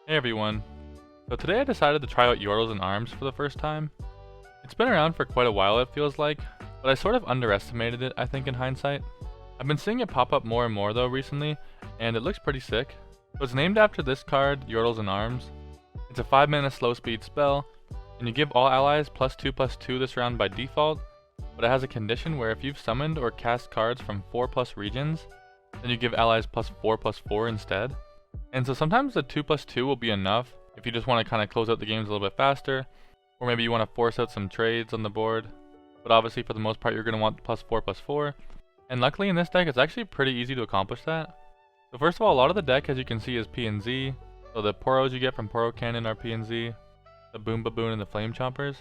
Hey everyone. So today I decided to try out Yordles and Arms for the first time. It's been around for quite a while it feels like, but I sort of underestimated it I think in hindsight. I've been seeing it pop up more and more though recently, and it looks pretty sick. So it's named after this card, Yordles and Arms. It's a 5-mana slow speed spell, and you give all allies +2/+2 this round by default, but it has a condition where if you've summoned or cast cards from 4+ regions, then you give allies +4/+4 instead. And so sometimes the 2/2 will be enough if you just want to kind of close out the games a little bit faster, or maybe you want to force out some trades on the board. But obviously for the most part you're going to want +4/+4. And luckily in this deck it's actually pretty easy to accomplish that. So first of all, a lot of the deck as you can see is P and Z. So the Poros you get from Poro Kennen are P and Z, the Boom Baboon and the Flame Chompers.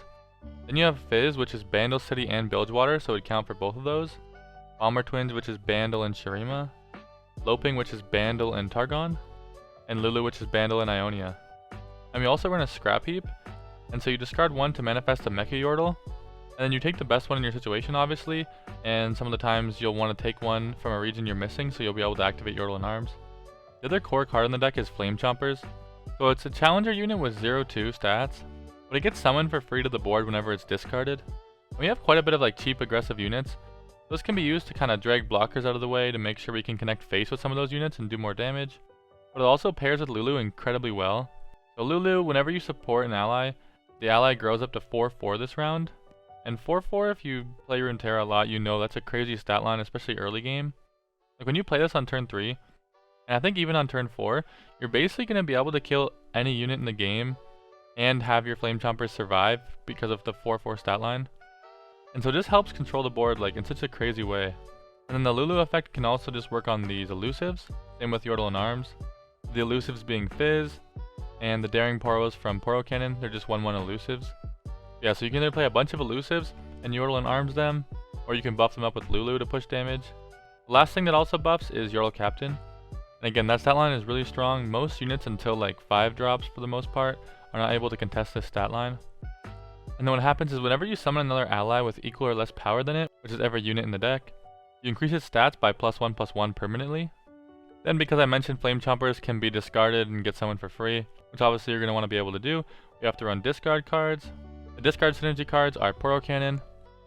Then you have FIZZ, which is Bandle City and Bilgewater, so it would count for both of those. Bomber Twins, which is Bandle and Shurima. Loping, which is Bandle and Targon. And Lulu, which is Bandle and Ionia. And we also run a Scrap Heap, and so you discard one to manifest a Mecha Yordle, and then you take the best one in your situation obviously, and some of the times you'll want to take one from a region you're missing so you'll be able to activate Yordle and Arms. The other core card in the deck is Flame Chompers. So it's a challenger unit with 0-2 stats, but it gets summoned for free to the board whenever it's discarded. And we have quite a bit of like cheap aggressive units. Those can be used to kind of drag blockers out of the way to make sure we can connect face with some of those units and do more damage. But it also pairs with Lulu incredibly well. So Lulu, whenever you support an ally, the ally grows up to 4/4 this round. And 4/4, if you play Runeterra a lot, you know that's a crazy stat line, especially early game. Like when you play this on turn 3, and I think even on turn 4, you're basically going to be able to kill any unit in the game and have your Flame Chompers survive because of the 4/4 stat line. And so it just helps control the board like in such a crazy way. And then the Lulu effect can also just work on these elusives, same with Yordle and Arms. The elusives being FIZZ, and the Daring Poros from Poro Kennen, they're just 1/1 elusives. Yeah, so you can either play a bunch of elusives and Yordle and Arms them, or you can buff them up with Lulu to push damage. The last thing that also buffs is Yordle Captain. And again, that stat line is really strong. Most units until like 5 drops for the most part are not able to contest this stat line. And then what happens is whenever you summon another ally with equal or less power than it, which is every unit in the deck, you increase its stats by +1/+1 permanently. Then because I mentioned Flame Chompers can be discarded and get summoned for free, which obviously you're going to want to be able to do, you have to run discard cards. The discard synergy cards are Poro Kennen.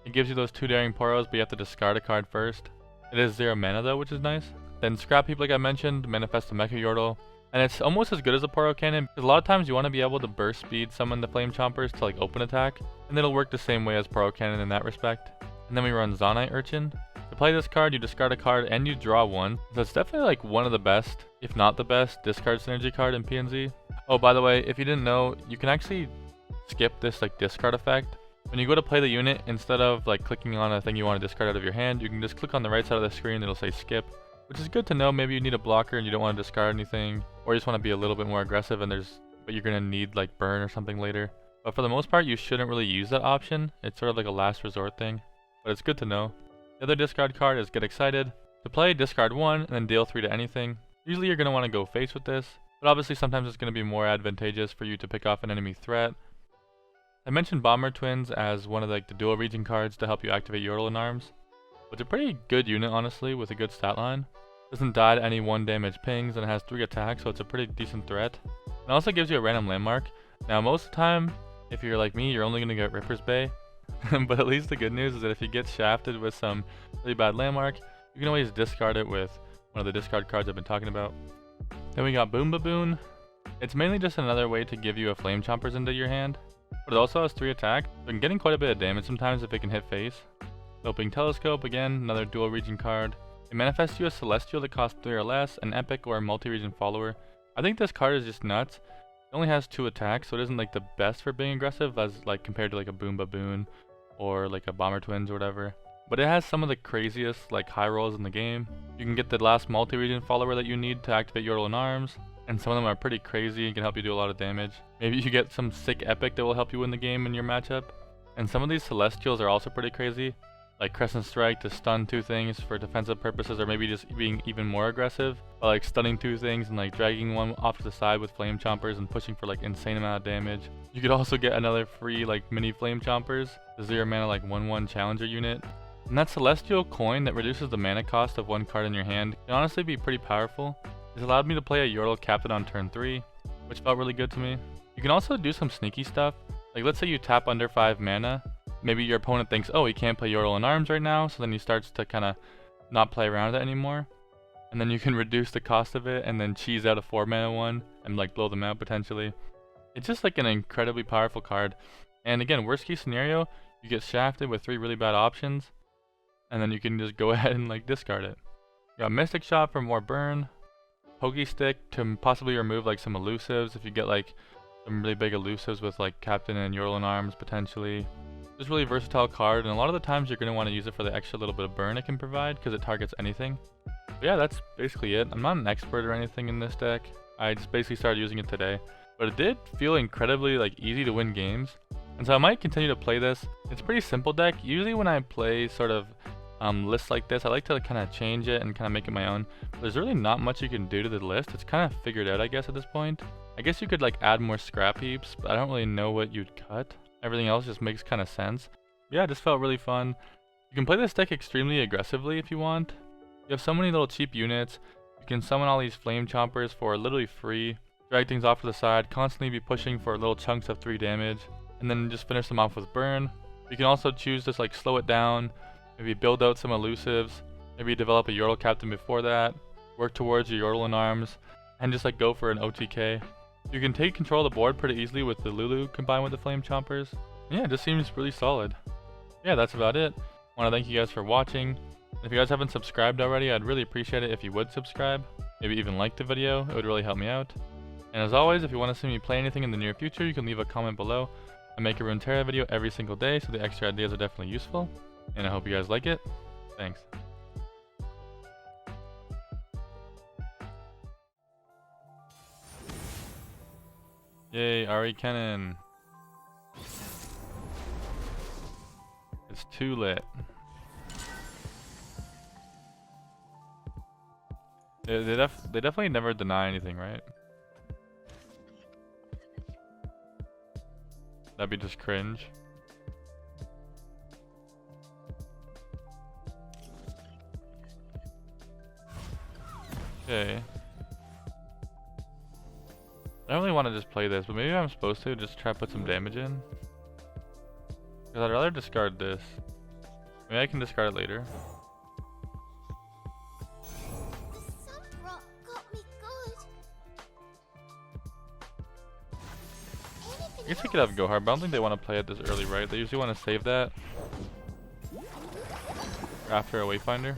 It gives you those 2 Daring Poros, but you have to discard a card first. It is 0 mana though, which is nice. Then Scrap Heap, like I mentioned, manifest a Mecha Yordle. And it's almost as good as a Poro Kennen, because a lot of times you want to be able to burst speed summon the Flame Chompers to like open attack, and it'll work the same way as Poro Kennen in that respect. And then we run Zaunite Urchin. To play this card, you discard a card and you draw one. So it's definitely like one of the best, if not the best, discard synergy card in PNZ. Oh, by the way, if you didn't know, you can actually skip this like discard effect. When you go to play the unit, instead of like clicking on a thing you want to discard out of your hand, you can just click on the right side of the screen, it'll say skip. Which is good to know. Maybe you need a blocker and you don't want to discard anything, or you just want to be a little bit more aggressive and but you're going to need like burn or something later. But for the most part, you shouldn't really use that option. It's sort of like a last resort thing, but it's good to know. The other discard card is Get Excited. To play, discard 1 and then deal 3 to anything. Usually you're going to want to go face with this, but obviously sometimes it's going to be more advantageous for you to pick off an enemy threat. I mentioned Bomber Twins as one of like the dual region cards to help you activate Yordle and Arms. It's a pretty good unit honestly with a good stat line. Doesn't die to any 1 damage pings and it has 3 attacks, so it's a pretty decent threat. It also gives you a random landmark. Now most of the time, if you're like me, you're only going to get Ripper's Bay. But at least the good news is that if you get shafted with some really bad landmark, you can always discard it with one of the discard cards I've been talking about. Then we got Boom Baboon. It's mainly just another way to give you a Flame Chompers into your hand, but it also has 3 attack, so getting quite a bit of damage sometimes if it can hit face. Opening Telescope, again, another dual region card. It manifests you a Celestial that costs 3 or less, an Epic or a multi-region follower. I think this card is just nuts. It only has 2 attacks, so it isn't like the best for being aggressive as like compared to like a Boom Baboon or like a Bomber Twins or whatever. But it has some of the craziest like high rolls in the game. You can get the last multi-region follower that you need to activate Yordle and Arms, and some of them are pretty crazy and can help you do a lot of damage. Maybe you get some sick Epic that will help you win the game in your matchup. And some of these Celestials are also pretty crazy. Like Crescent Strike to stun 2 things for defensive purposes, or maybe just being even more aggressive by like stunning 2 things and like dragging one off to the side with Flame Chompers and pushing for like insane amount of damage. You could also get another free like mini Flame Chompers, the 0 mana like 1/1 challenger unit. And that Celestial coin that reduces the mana cost of 1 card in your hand can honestly be pretty powerful. This allowed me to play a Yordle Captain on turn 3. which felt really good to me. You can also do some sneaky stuff. Like let's say you tap under 5 mana. Maybe your opponent thinks, oh, he can't play Yordle in Arms right now, so then he starts to kind of not play around it anymore. And then you can reduce the cost of it and then cheese out a 4 mana one and like blow them out potentially. It's just like an incredibly powerful card. And again, worst case scenario, you get shafted with 3 really bad options, and then you can just go ahead and like discard it. You got Mystic Shot for more burn, Pokey Stick to possibly remove like some elusives if you get like some really big elusives with like Captain and Yordle in Arms potentially. Just really versatile card, and a lot of the times you're going to want to use it for the extra little bit of burn it can provide because it targets anything. But yeah, that's basically it. I'm not an expert or anything in this deck. I just basically started using it today. But it did feel incredibly like easy to win games. And so I might continue to play this. It's a pretty simple deck. Usually when I play sort of lists like this, I like to kind of change it and kind of make it my own. But there's really not much you can do to the list. It's kind of figured out, I guess, at this point. I guess you could like add more scrap heaps, but I don't really know what you'd cut. Everything else just makes kind of sense. Yeah, it just felt really fun. You can play this deck extremely aggressively if you want. You have so many little cheap units. You can summon all these flame chompers for literally free. Drag things off to the side, constantly be pushing for little chunks of 3 damage, and then just finish them off with burn. You can also choose to like slow it down, maybe build out some elusives, maybe develop a Yordle captain before that, work towards your Yordle in Arms, and just like go for an OTK. You can take control of the board pretty easily with the Lulu combined with the flame chompers. Yeah, it just seems really solid. Yeah, that's about it. I want to thank you guys for watching. If you guys haven't subscribed already, I'd really appreciate it if you would subscribe. Maybe even like the video, it would really help me out. And as always, if you want to see me play anything in the near future, you can leave a comment below. I make a Runeterra video every single day, so the extra ideas are definitely useful. And I hope you guys like it. Thanks. Yay, Ahri Kennen. It's too lit. They definitely never deny anything, right? That'd be just cringe. Okay. I don't really want to just play this, but maybe I'm supposed to just try to put some damage in. Because I'd rather discard this. Maybe I can discard it later. I guess I could have Go Hard, but I don't think they want to play it this early, right? They usually want to save that after a Wayfinder.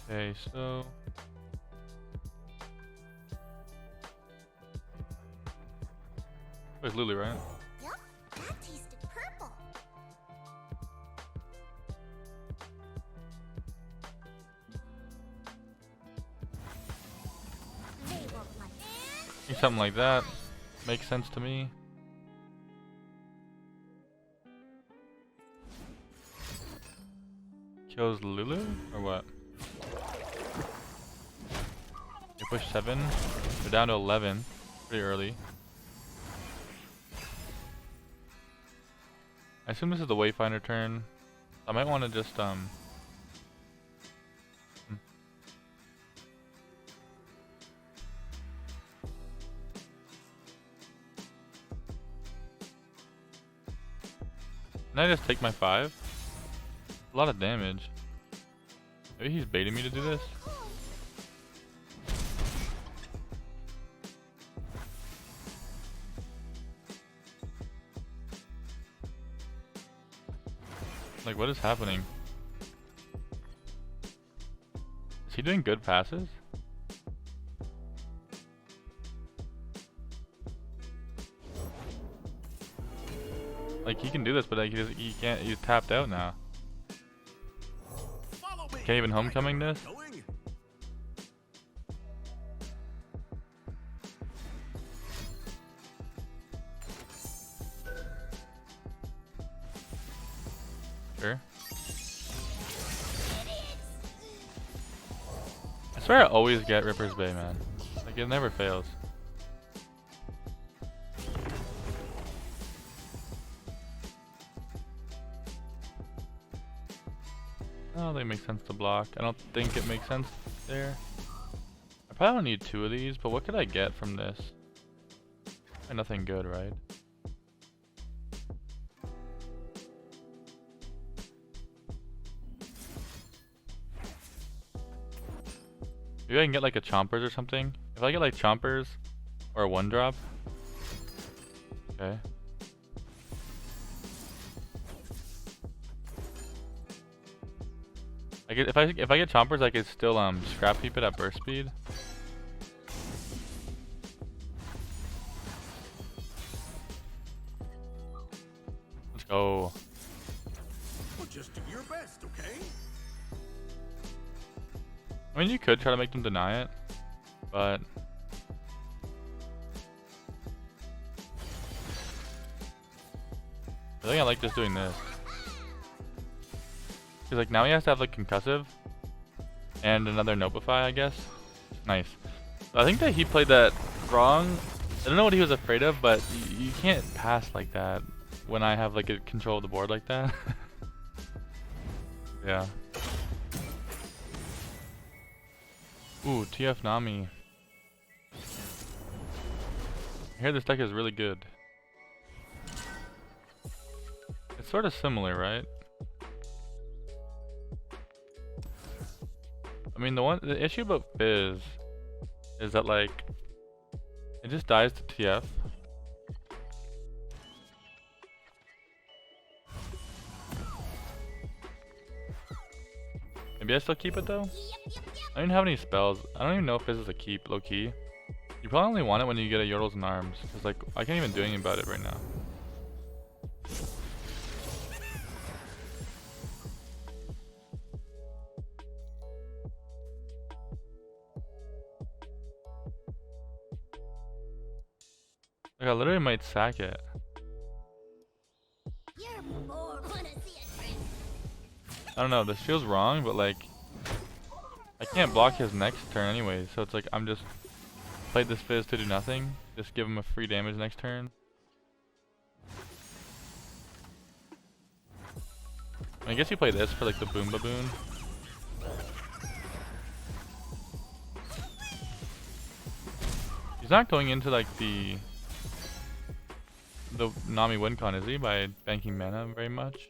Okay, so there's Lulu, right? Yep, that tasted purple. They won't like it. Something like that makes sense to me. Kills Lulu or what? You push 7. They're down to 11. Pretty early. I assume this is the Wayfinder turn. I might want to just Can I just take my 5? A lot of damage. Maybe he's baiting me to do this. Like, what is happening? Is he doing good passes? Like, he can do this, but like, he can't. He's tapped out now. Can't even homecoming this? Sure. I swear I always get Ripper's Bay, man. Like, it never fails. really make sense to block. I don't think it makes sense there. I probably don't need 2 of these, but what could I get from this? Nothing good, right? Maybe I can get like a Chompers or something. If I get like Chompers or a 1-drop. Okay. If I get Chompers, I could still scrap heap it at burst speed. Let's go. Well, just do your best, okay? I mean, you could try to make them deny it, but I think I like just doing this. Cause like now he has to have like concussive and another Notify, I guess. Nice. So I think that he played that wrong. I don't know what he was afraid of, but you can't pass like that when I have like a control of the board like that. Yeah. Ooh, TF Nami. I hear this deck is really good. It's sort of similar, right? I mean, the issue about FIZZ is that like it just dies to TF. Maybe I still keep it though? I don't even have any spells. I don't even know if FIZZ is a keep, low key. You probably only want it when you get a Yordles and arms. Cause like I can't even do anything about it right now. Like I literally might sack it. You're bored. Wanna see a trend? I don't know, this feels wrong, but like I can't block his next turn anyway, so it's like I'm just played this FIZZ to do nothing. Just give him a free damage next turn. I guess you play this for like the boom baboon. He's not going into like the Nami win con, is he? By banking mana very much.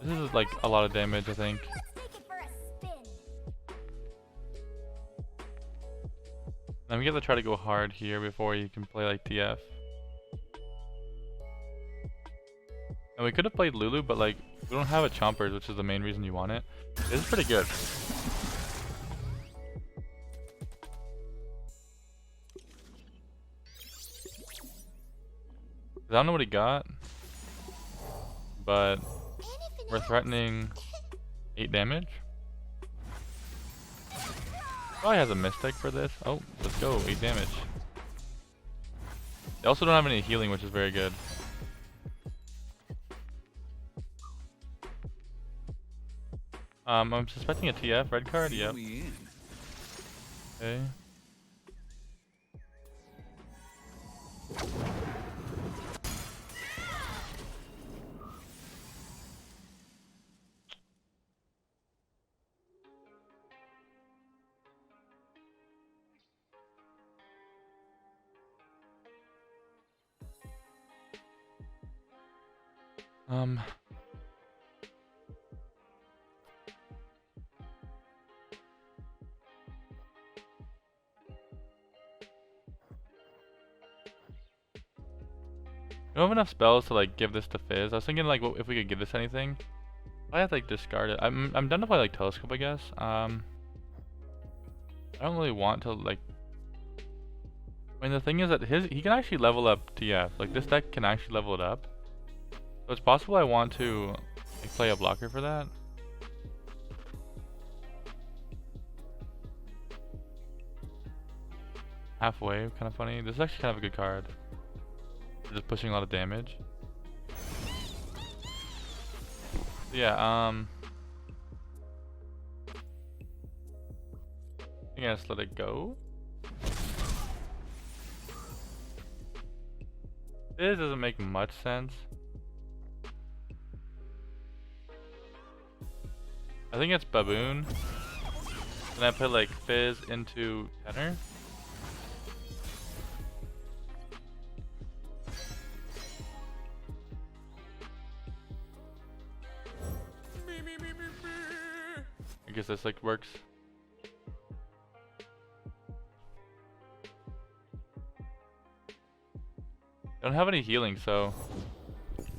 This is like a lot of damage, I think. Let's take it for a spin. Now we have to try to go hard here before you can play like TF. And we could have played Lulu, but like we don't have a Chompers, which is the main reason you want it. This is pretty good. I don't know what he got, but we're threatening 8 damage. Probably has a Mystic for this. Oh, let's go, 8 damage. They also don't have any healing, which is very good. I'm suspecting a TF, red card, yep. Okay. I don't have enough spells to like give this to FIZZ. I was thinking like if we could give this anything. I have to like discard it. I'm done to play like Telescope, I guess. I don't really want to like. I mean, the thing is that he can actually level up TF. Like this deck can actually level it up. So it's possible I want to like, play a blocker for that. Halfway, kind of funny. This is actually kind of a good card. We're just pushing a lot of damage. Yeah, I think I just let it go. This doesn't make much sense. I think it's Baboon. Then I put like Fizz into Kennen. I guess this like works. I don't have any healing, so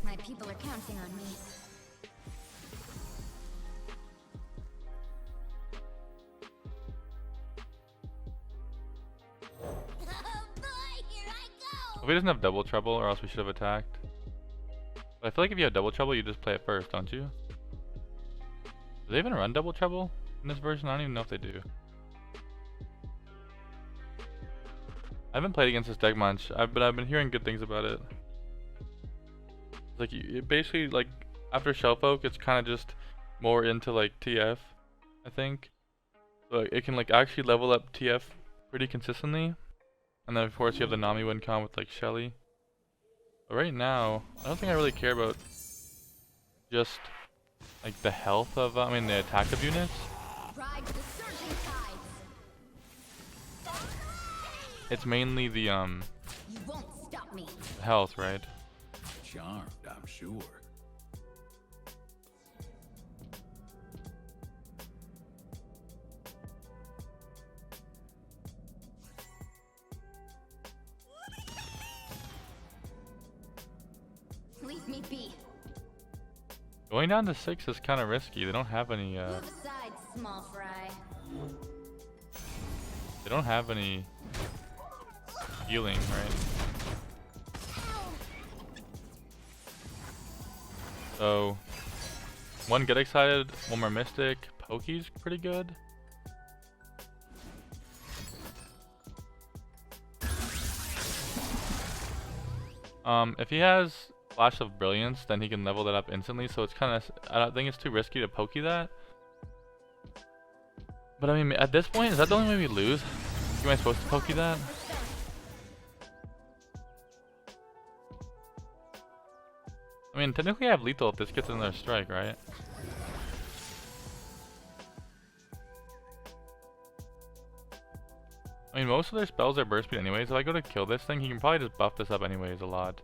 My people are counting on me. Oh boy, here I go! if he doesn't have double trouble, or else we should have attacked. But I feel like if you have double trouble, you just play it first, don't you? Do they even run double trouble in this version? I don't even know if they do. I haven't played against this deck much, but I've been hearing good things about it. Like, it basically, like, after Shelf Oak, it's kind of just more into, like, TF, I think. So it can, like, actually level up TF pretty consistently. And then, of course, you have the Nami win con with, like, Shelly. But right now, I don't think I really care about just, like, the health of, I mean, the attack of units. Ride the surging tides. It's mainly the, You won't stop me. health, right? Charmed, I'm sure. Leave me be. Going down to 6 is kind of risky. They don't have any, Move aside, small fry. they don't have any healing, right? So, one get excited, one more mystic. Poke's pretty good. If he has Flash of Brilliance, then he can level that up instantly. So it's kind of, I don't think it's too risky to Poke that. But I mean, at this point, is that the only way we lose? Am I supposed to Poke that? I mean, technically I have lethal if this gets another strike, right? I mean, most of their spells are burst speed anyways. If I go to kill this thing, he can probably just buff this up anyways a lot.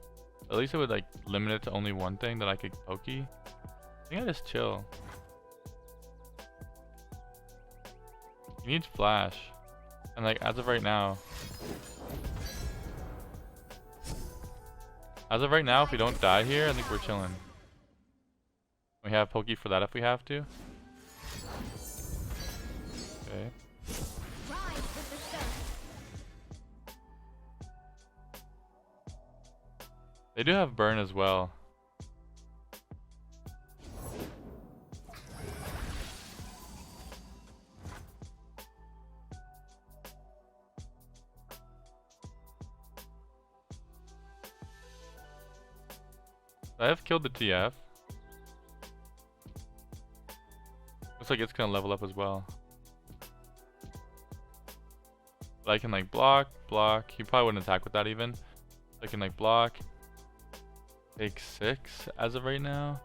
At least it would like limit it to only one thing that I could poke. I think I just chill. He needs flash. And like as of right now, if we don't die here, I think we're chilling. We have Pokey for that if we have to. Okay. Rise with the sun. They do have burn as well. I have killed the TF. Looks like it's gonna level up as well. But I can like block. He probably wouldn't attack with that even. I can like block. Take 6 as of right now.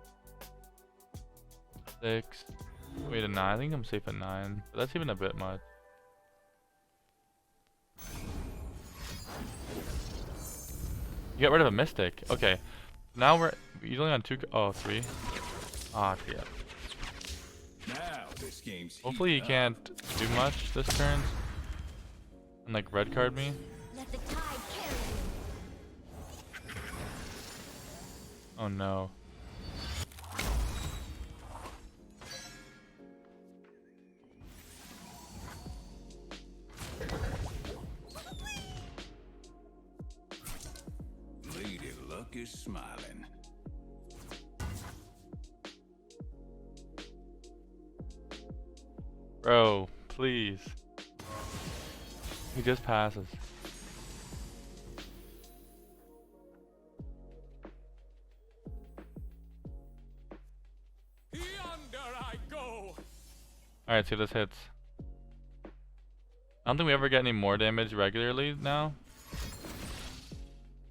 6. Wait, a 9. I think I'm safe at 9. But that's even a bit much. You got rid of a mystic. Okay. Now we're only on 2. Oh, 3. Ah, yeah. Now this game's Hopefully he heating up. can't do much this turn. And like red card me. Let the tide carry you. Oh no. Lady Luck is smiling. Bro, please. He just passes. Yonder I go. Alright, see if this hits. I don't think we ever get any more damage regularly now.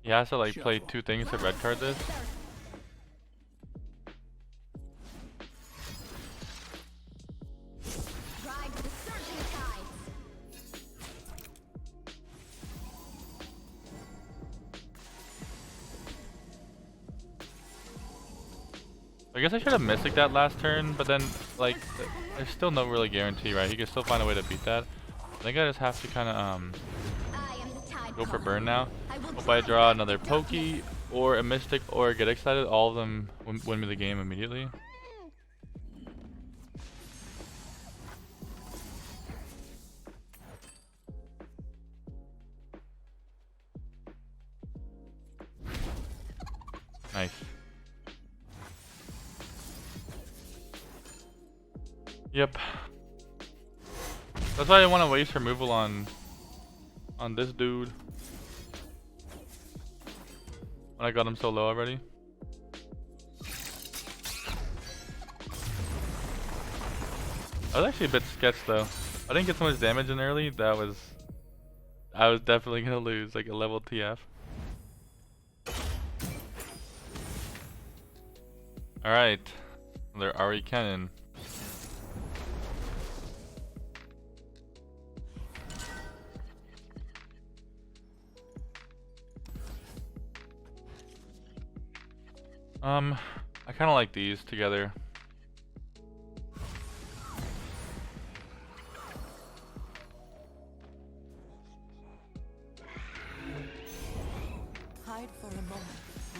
He has to like play 2 things to red card this. I guess I should have Mystic that last turn, but then, like, there's still no really guarantee, right? He can still find a way to beat that. I think I just have to kind of, go for burn now. Hope I draw another Pokey, or a Mystic, or get excited. All of them win me the game immediately. Nice. Yep. That's why I didn't want to waste removal on this dude. When I got him so low already. I was actually a bit sketched though. I didn't get so much damage in early. I was definitely gonna lose like a level TF. Alright. Another Ahri Kennen. I kind of like these together. Hide for a moment,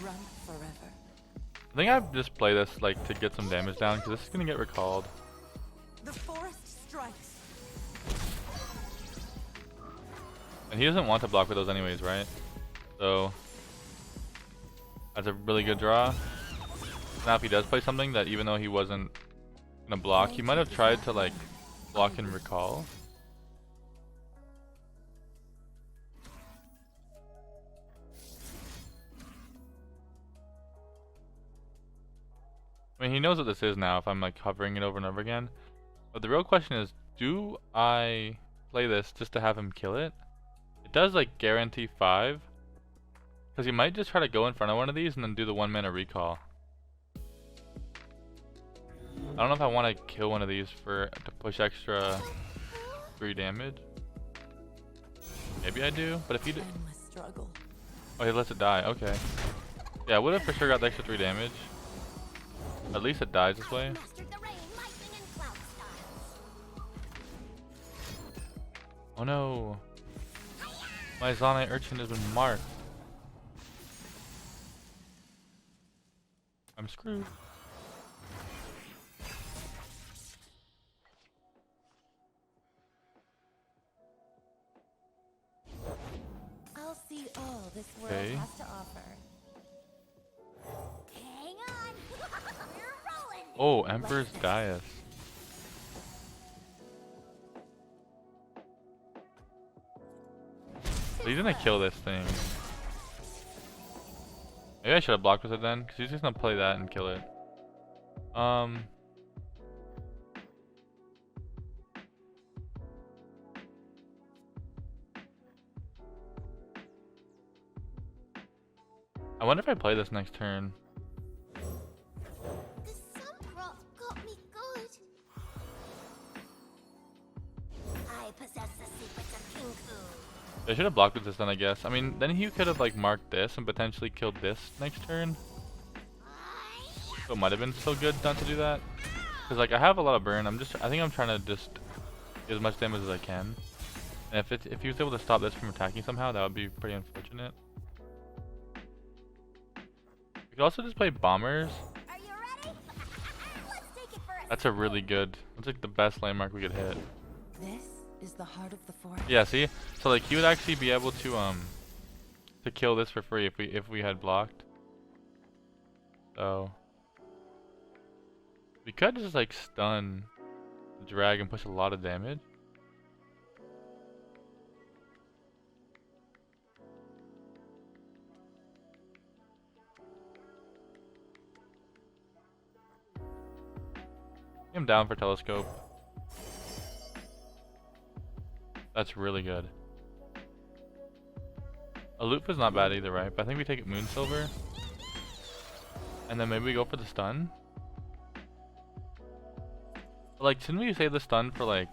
run forever. I think I just play this like to get some damage down because this is gonna get recalled. The forest strikes. And he doesn't want to block with those anyways, right? So that's a really good draw. Now if he does play something that even though he wasn't gonna block, he might have tried to like block and recall. I mean, he knows what this is now if I'm like hovering it over and over again. But the real question is, do I play this just to have him kill it? It does like guarantee 5. Because he might just try to go in front of one of these and then do the 1 mana recall. I don't know if I want to kill one of these to push extra 3 damage. Maybe I do, but if he oh, he lets it die, okay. Yeah, I would have for sure got the extra 3 damage. At least it dies this way. Oh no. My Zaun urchin has been marked. I'm screwed. I'll see all this world has to offer. Hang on. We're rolling. Oh, Emperor's Dyce. He's gonna kill this thing. Maybe I should have blocked with it then, because he's just gonna play that and kill it. I wonder if I play this next turn. The sunbroth got me good. I possess the secrets of Kinku. I should have blocked with this then, I guess. I mean, then he could have like marked this and potentially killed this next turn. So it might have been so good not to do that. Because like I have a lot of burn. I think I'm trying to just get as much damage as I can. And if he was able to stop this from attacking somehow, that would be pretty unfortunate. We could also just play bombers. Are you ready? Let's take it for a That's a really good. That's like the best landmark we could hit. This is the heart of the forest. Yeah, see? So like he would actually be able to kill this for free if we had blocked. So we could just like stun the drag and push a lot of damage. I'm down for telescope. That's really good. A loop is not bad either, right? But I think we take it Moon Silver. And then maybe we go for the stun. But like, shouldn't we save the stun for like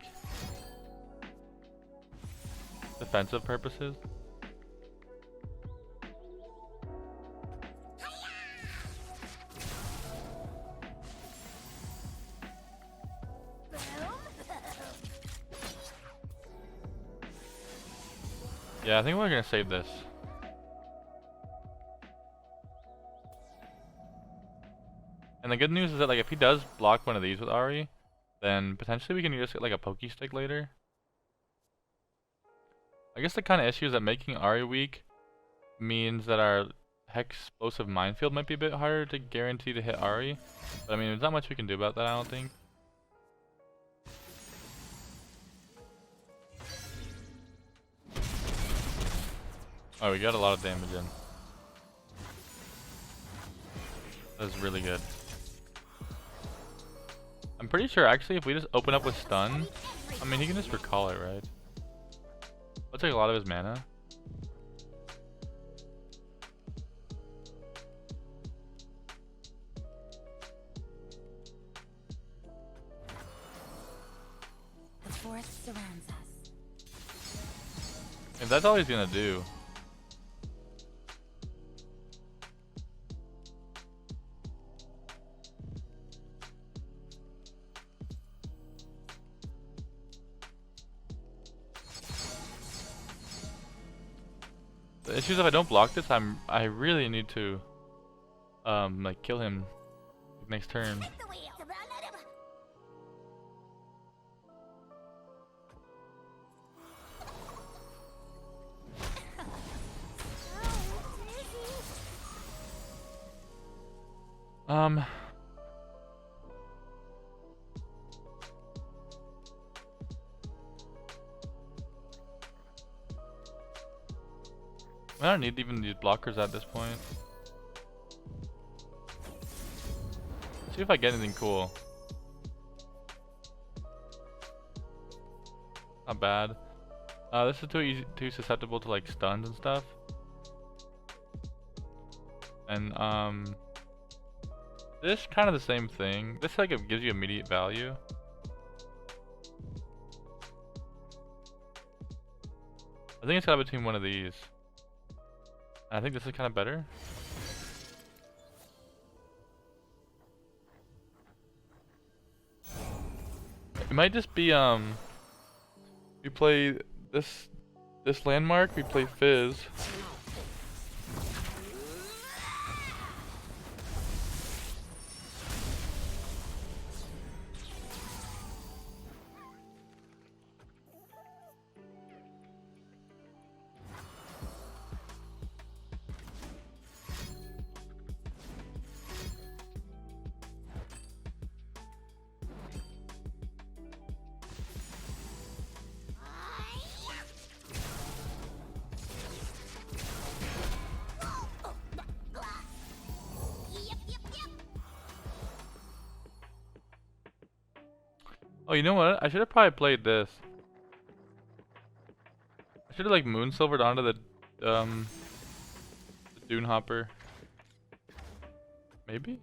defensive purposes? Yeah, I think we're gonna save this. And the good news is that like if he does block one of these with Ahri, then potentially we can just get like a pokey stick later. I guess the kind of issue is that making Ahri weak means that our Hex explosive minefield might be a bit harder to guarantee to hit Ahri. But I mean, there's not much we can do about that, I don't think. Oh, we got a lot of damage in. That's really good. I'm pretty sure actually if we just open up with stun, I mean he can just recall it, right? That'll take a lot of his mana. The forest surrounds us. If that's all he's gonna do. The issue is if I don't block this, I really need to like kill him next turn. I don't need even these blockers at this point. See if I get anything cool. Not bad. This is too susceptible to like stuns and stuff. And this is kind of the same thing. This like it gives you immediate value. I think it's got between one of these. I think this is kind of better. It might just be we play this landmark, we play FIZZ. Oh, you know what? I should have probably played this. I should have like moon silvered onto the Dune Hopper. Maybe?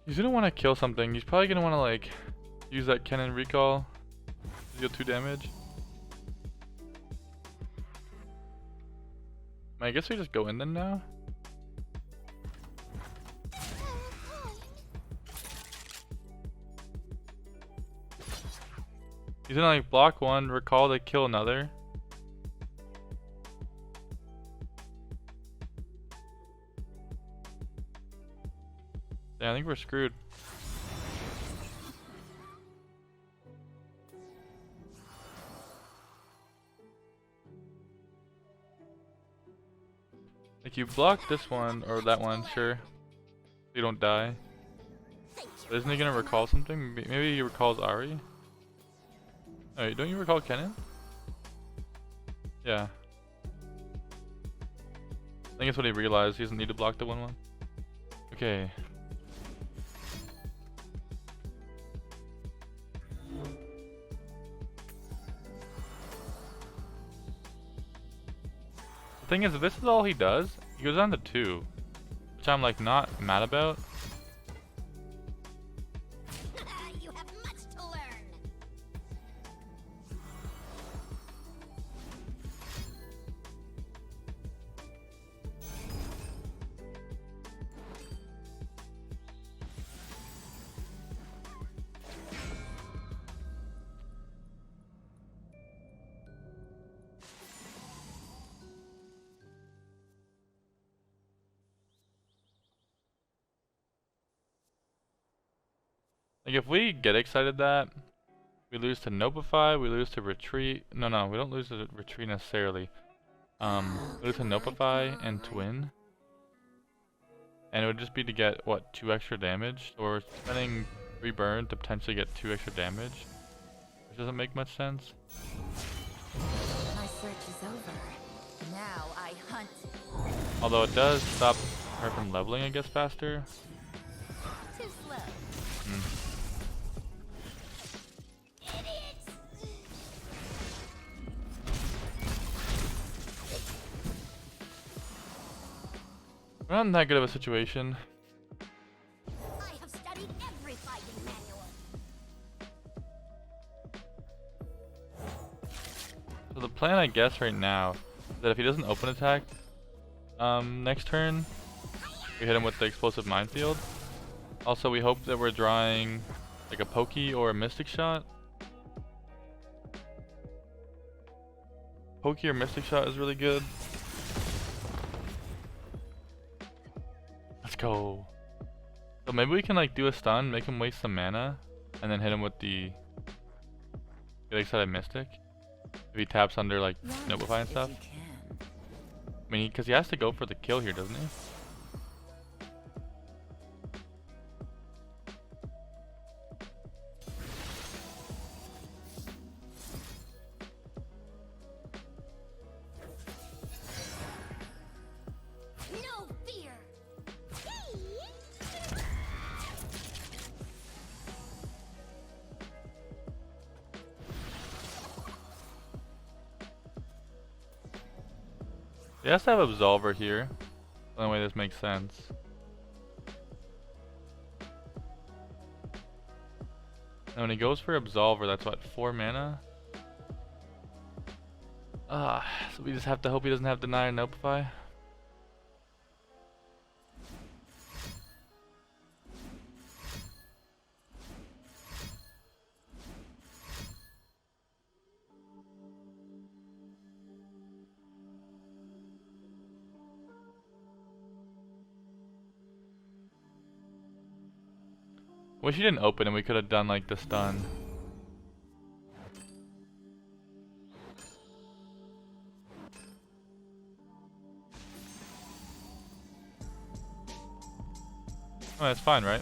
He's gonna want to kill something. He's probably gonna want to like use that Kennen recall to deal 2 damage. I guess we just go in then now. He's gonna like block one, recall to kill another. Yeah, I think we're screwed. Like you block this one or that one, sure. You don't die. But isn't he gonna recall something? Maybe he recalls Ahri? Oh, don't you recall Kennen? Yeah. I think that's what he realized. He doesn't need to block the 1/1. Okay. The thing is, if this is all he does, he goes down to 2, which I'm like not mad about. You have much to learn. Like if we get excited that we lose to Nopify, we lose to Retreat. No, we don't lose to Retreat necessarily. We lose to Nopify and Twin. And it would just be to get, what, 2 extra damage? So we're spending 3 burn to potentially get 2 extra damage. Which doesn't make much sense. My search is over. Now I hunt. Although it does stop her from leveling, I guess, faster. Too slow. Idiots! We're not in that good of a situation. I have studied every fighting manual. So the plan, I guess, right now is that if he doesn't open attack next turn, we hit him with the explosive minefield. Also, we hope that we're drawing like a pokey or a mystic shot. Pokey or mystic shot is really good. Let's go. So maybe we can like do a stun, make him waste some mana, and then hit him with the get excited mystic. If he taps under like Notify and stuff. I mean, because he has to go for the kill here, doesn't he? No fear. He has to have Absolver here. The only way this makes sense. And when he goes for Absolver, that's what, 4 mana? So we just have to hope he doesn't have Deny or Notify. Wish he didn't open and we could have done like the stun. Oh, that's fine, right?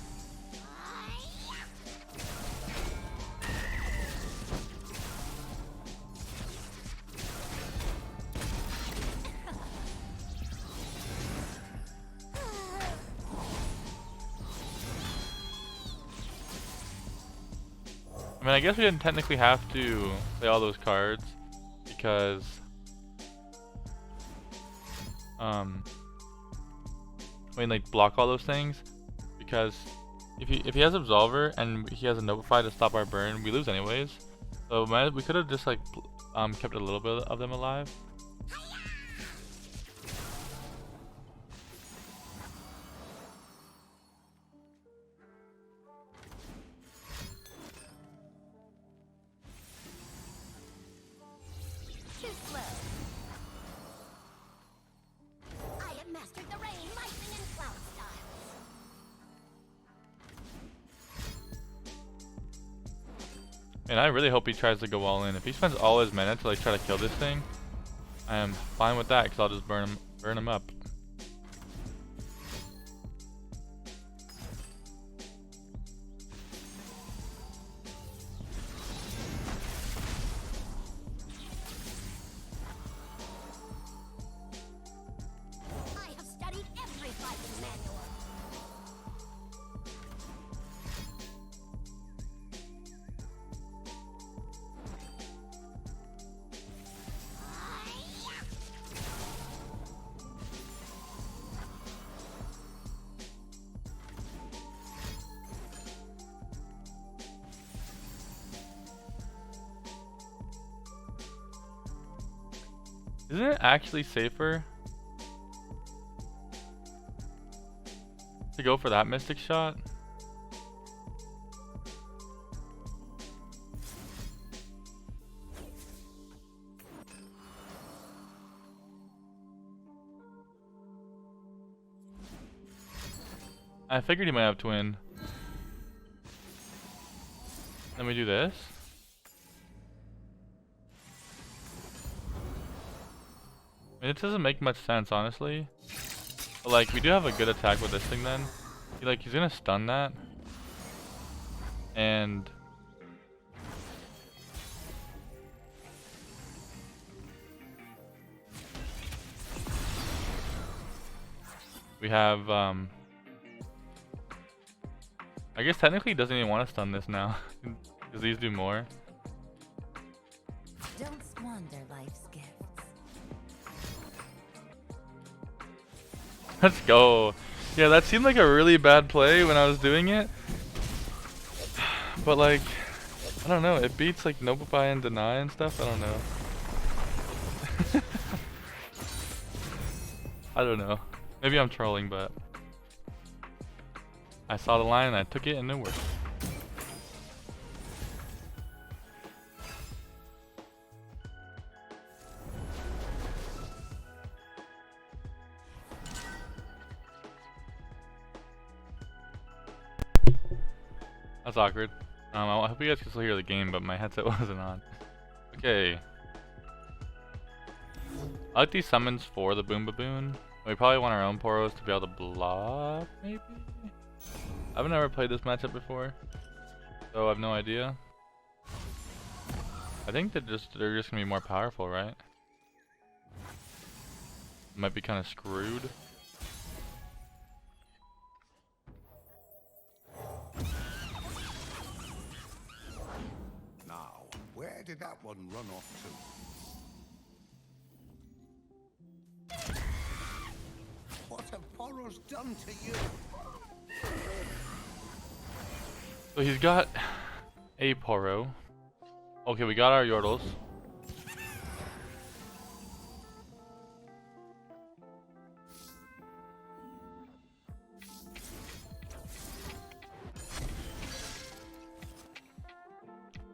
I mean, I guess we didn't technically have to play all those cards because I mean, like block all those things, because if he has Absolver and he has a Notify to stop our burn, we lose anyways. So we could have just like kept a little bit of them alive. Too slow. I have mastered the rain, lightning, and cloud styles. And I really hope he tries to go all in. If he spends all his mana to like try to kill this thing, I am fine with that because I'll just burn him up. I have studied every fighting manual. Isn't it actually safer to go for that mystic shot? I figured he might have Twin. Then we do this. I mean, it doesn't make much sense, honestly. But like, we do have a good attack with this thing then. He's gonna stun that. And we have, I guess technically he doesn't even want to stun this now. Because these do more. Don't squander life's gifts. Let's go. Yeah, that seemed like a really bad play when I was doing it. But like, I don't know, it beats like Notify and Deny and stuff, I don't know. I don't know. Maybe I'm trolling, but I saw the line and I took it and it worked. That's awkward. I hope you guys can still hear the game, but my headset wasn't on. Okay. I like these summons for the Boom Baboon. We probably want our own Poros to be able to block, maybe? I've never played this matchup before, so I have no idea. I think they're just gonna be more powerful, right? Might be kind of screwed. Now, where did that one run off to? What have Poros done to you? So he's got a Poro. Okay, we got our Yordles.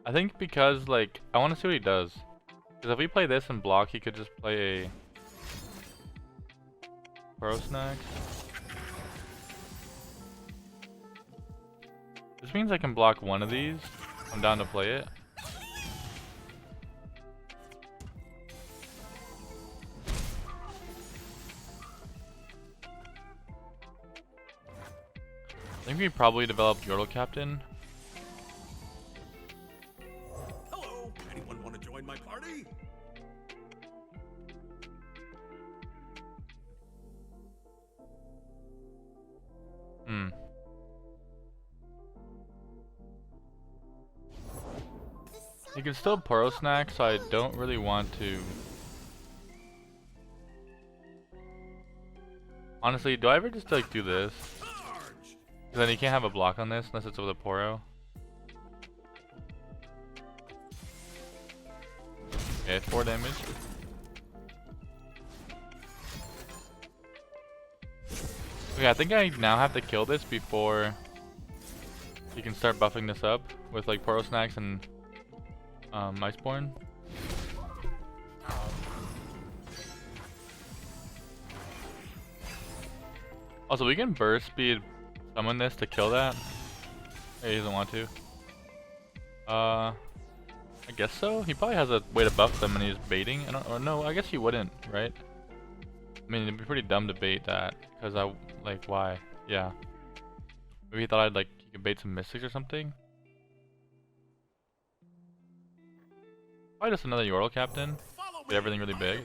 I think because, like, I want to see what he does. Because if we play this and block, he could just play a Pro Snack. This means I can block one of these. I'm down to play it. I think we probably developed Yordle Captain. Hello, anyone want to join my party? You can still Poro Snack, so I don't really want to. Honestly, do I ever just like do this? Because then you can't have a block on this unless it's with a Poro. Okay, 4 damage. Okay, I think I now have to kill this before you can start buffing this up with like Poro Snacks and Iceborn. Also, we can burst speed summon this to kill that. Hey, he doesn't want to. I guess so. He probably has a way to buff them and he's baiting. Or no, I guess he wouldn't, right? I mean, it'd be pretty dumb to bait that. Because why? Yeah. Maybe he thought he could bait some mystics or something. Probably just another Yordle Captain. Get everything really big.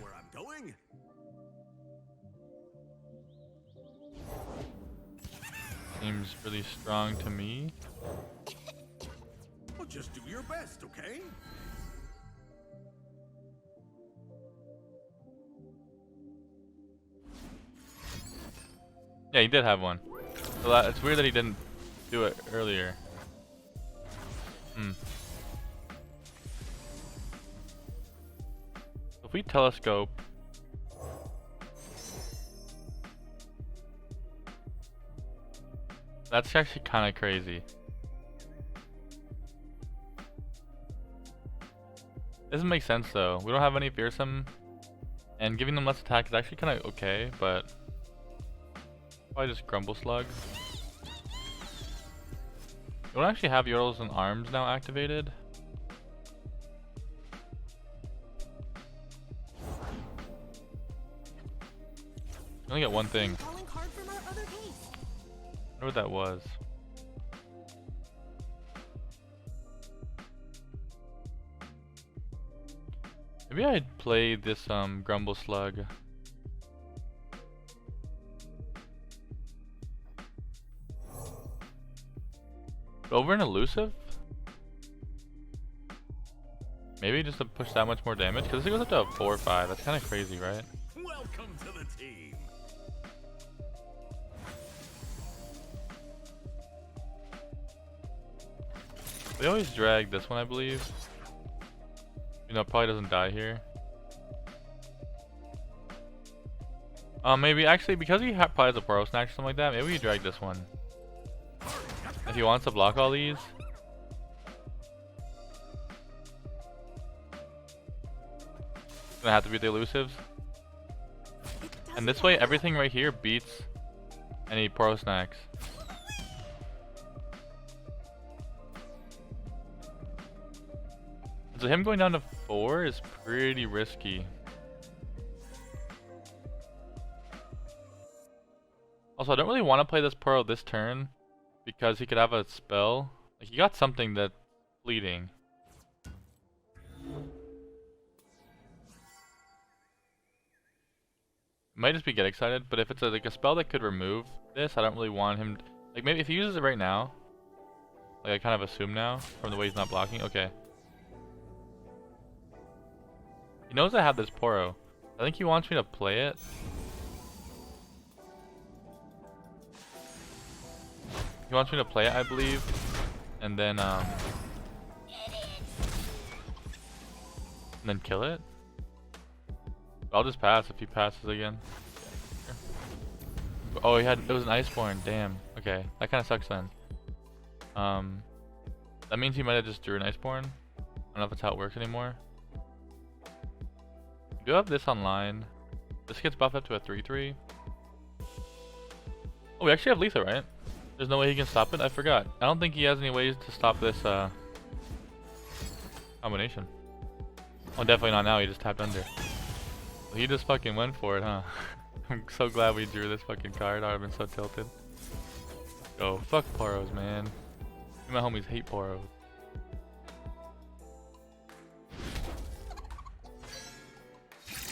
Seems really strong to me. Well, just do your best, okay? Yeah, he did have one. So it's weird that he didn't do it earlier. If we telescope, that's actually kind of crazy. Doesn't make sense though. We don't have any fearsome, and giving them less attack is actually kind of okay, but probably just Grumble Slug. We don't actually have Yordles and arms now activated. We only get one thing. Calling card from our other case. I wonder what that was. Maybe I'd play this Grumble Slug. Over an elusive? Maybe just to push that much more damage? Because this goes up to a 4 or 5. That's kind of crazy, right? Welcome to the team. They always drag this one, I believe. You know, probably doesn't die here. Maybe actually because he probably has a Poros snatch or something like that, maybe we drag this one. If he wants to block all these. It's gonna have to be the elusives. And this way everything right here beats any Poros snacks. So him going down to 4 is pretty risky. Also, I don't really want to play this Poro this turn because he could have a spell. Like, he got something that's fleeting. Might just be get excited, but if it's like a spell that could remove this, I don't really want him. Like, maybe if he uses it right now, like I kind of assume now from the way he's not blocking. Okay. He knows I have this Poro. I think he wants me to play it. He wants me to play it, I believe. And then kill it. I'll just pass if he passes again. Oh, it was an Iceborn. Damn. Okay, that kind of sucks then. That means he might have just drew an Iceborn. I don't know if that's how it works anymore. We do have this online. This gets buffed up to a 3/3. Oh, we actually have Letha, right? There's no way he can stop it? I forgot. I don't think he has any ways to stop this combination. Oh, definitely not now. He just tapped under. Well, he just fucking went for it, huh? I'm so glad we drew this fucking card. I would have been so tilted. Oh, fuck Poros, man. Me and my homies hate Poros.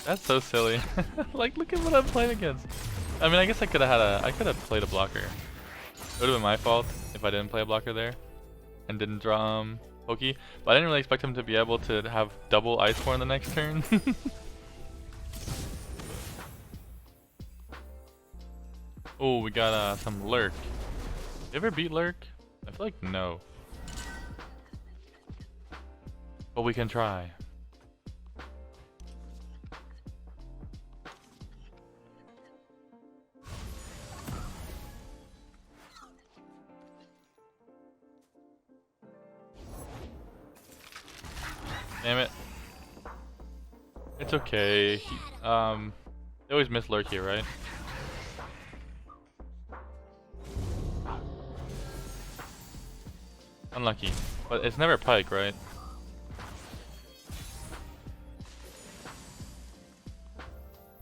That's so silly. Like, look at what I'm playing against. I mean, I guess I could have played a blocker. It would have been my fault if I didn't play a blocker there and didn't draw Pokey. But I didn't really expect him to be able to have double Iceborn the next turn. Oh, we got some Lurk. You ever beat Lurk? I feel like no. But we can try. Damn it. It's okay. They always miss Lurk here, right? Unlucky. But it's never Pike, right?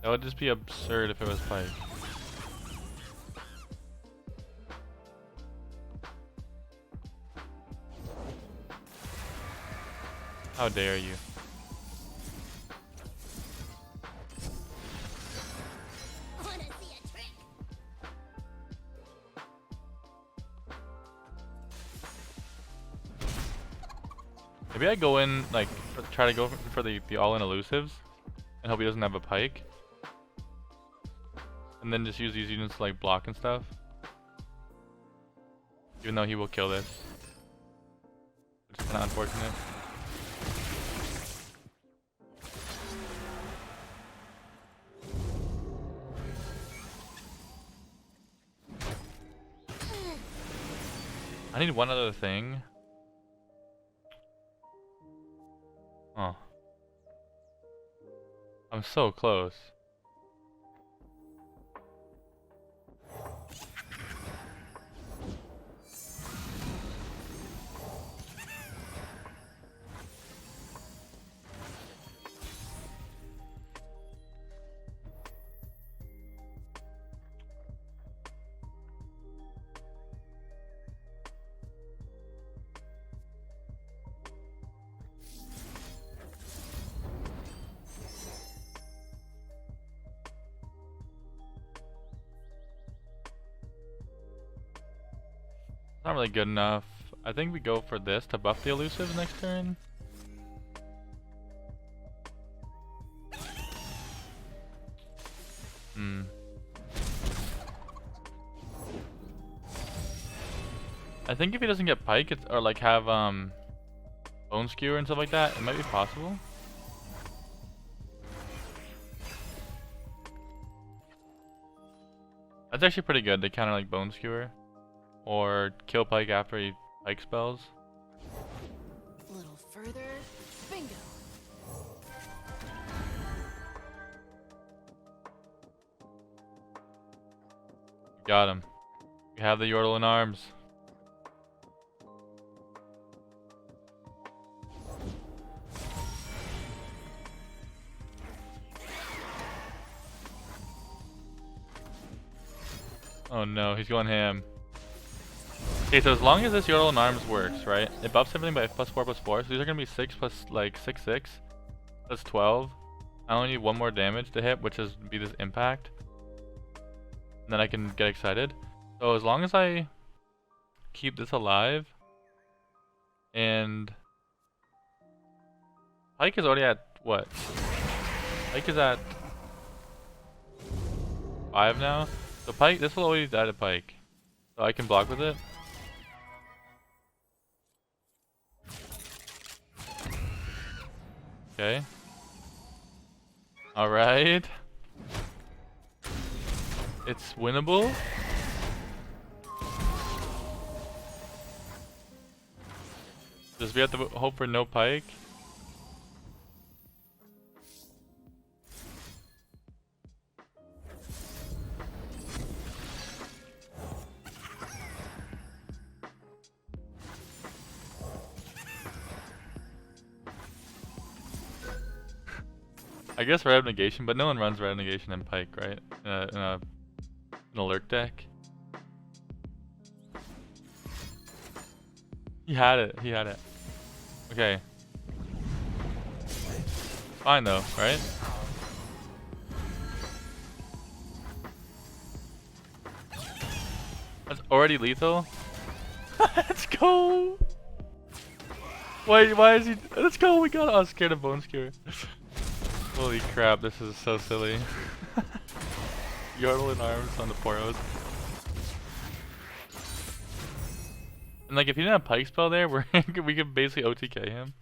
That would just be absurd if it was Pike. How dare you? Wanna see a trick? Maybe I go in, like, try to go for the all-in elusives and hope he doesn't have a Pike. And then just use these units to, like, block and stuff. Even though he will kill this. Which is kind of unfortunate. I need one other thing. Oh. I'm so close. It's not really good enough. I think we go for this to buff the elusives next turn. I think if he doesn't get pike, it's, or like have bone skewer and stuff like that, it might be possible. That's actually pretty good to counter like bone skewer, or kill pike after he pike spells. A little further. Bingo. Got him. We have the Yordle in arms. Oh no, he's going ham. Okay, so as long as this Yordle in arms works, right? It buffs everything by +4/+4, so these are gonna be 6 plus like 6/6. That's 12. I only need one more damage to hit, which is be this impact. And then I can get excited. So as long as I keep this alive, and pike is already at what? Pike is at 5 now. So pike, this will always die to pike. So I can block with it. Okay. Alright. It's winnable. Just we have to hope for no pike. I guess red negation, but no one runs red negation and pike, right? In a Lurk deck. He had it. He had it. Okay. Fine though, right? That's already lethal. Let's go. Wait, why is he? Let's go. We got. I was scared of bone skewer. Holy crap! This is so silly. Yordle in arms on the Poros. And like, if he didn't have pike spell there, we could basically OTK him.